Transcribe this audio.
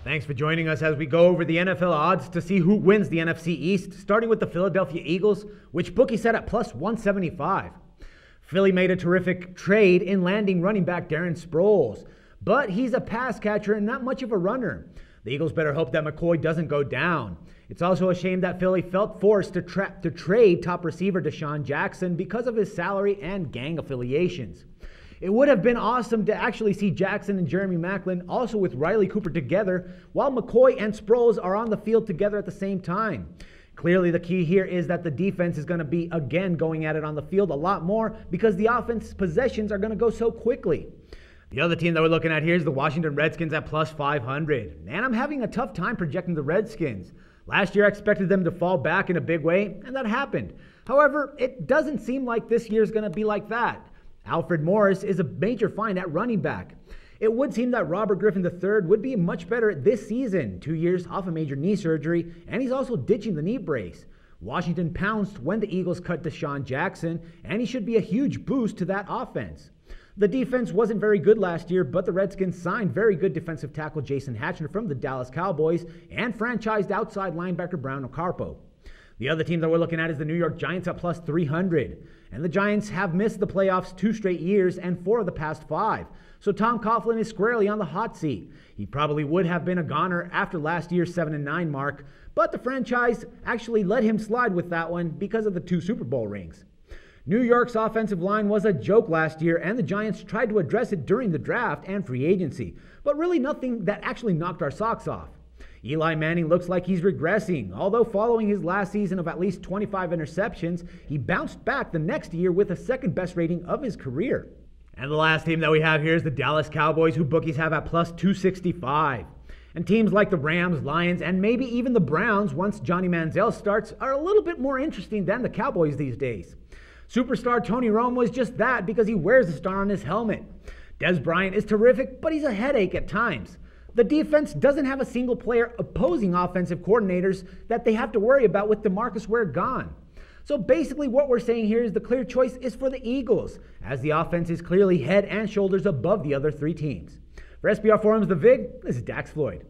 Thanks for joining us as we go over the NFL odds to see who wins the NFC East, starting with the Philadelphia Eagles, which bookie set at plus 175. Philly made a terrific trade in landing running back Darren Sproles, but he's a pass catcher and not much of a runner. The Eagles better hope that McCoy doesn't go down. It's also a shame that Philly felt forced to trade top receiver Deshaun Jackson because of his salary and gang affiliations. It would have been awesome to actually see Jackson and Jeremy Maclin also with Riley Cooper together, while McCoy and Sproles are on the field together at the same time. Clearly the key here is that the defense is going to be again going at it on the field a lot more because the offense possessions are going to go so quickly. The other team that we're looking at here is the Washington Redskins at plus 500. And I'm having a tough time projecting the Redskins. Last year I expected them to fall back in a big way, and that happened. However, it doesn't seem like this year's going to be like that. Alfred Morris is a major find at running back. It would seem that Robert Griffin III would be much better this season, 2 years off a major knee surgery, and he's also ditching the knee brace. Washington pounced when the Eagles cut Deshaun Jackson, and he should be a huge boost to that offense. The defense wasn't very good last year, but the Redskins signed very good defensive tackle Jason Hatcher from the Dallas Cowboys and franchised outside linebacker Brown Ocarpo. The other team that we're looking at is the New York Giants at plus 300. And the Giants have missed the playoffs 2 straight years and 4 of the past 5. So Tom Coughlin is squarely on the hot seat. He probably would have been a goner after last year's 7-9 mark, but the franchise actually let him slide with that one because of the 2 Super Bowl rings. New York's offensive line was a joke last year, and the Giants tried to address it during the draft and free agency, but really nothing that actually knocked our socks off. Eli Manning looks like he's regressing, although following his last season of at least 25 interceptions, he bounced back the next year with a second best rating of his career. And the last team that we have here is the Dallas Cowboys, who bookies have at plus 265. And teams like the Rams, Lions, and maybe even the Browns, once Johnny Manziel starts, are a little bit more interesting than the Cowboys these days. Superstar Tony Romo was just that because he wears a star on his helmet. Des Bryant is terrific, but he's a headache at times. The defense doesn't have a single player opposing offensive coordinators that they have to worry about with DeMarcus Ware gone. So basically what we're saying here is the clear choice is for the Eagles, as the offense is clearly head and shoulders above the other 3 teams. For SBR Forums The Vig, this is Dax Floyd.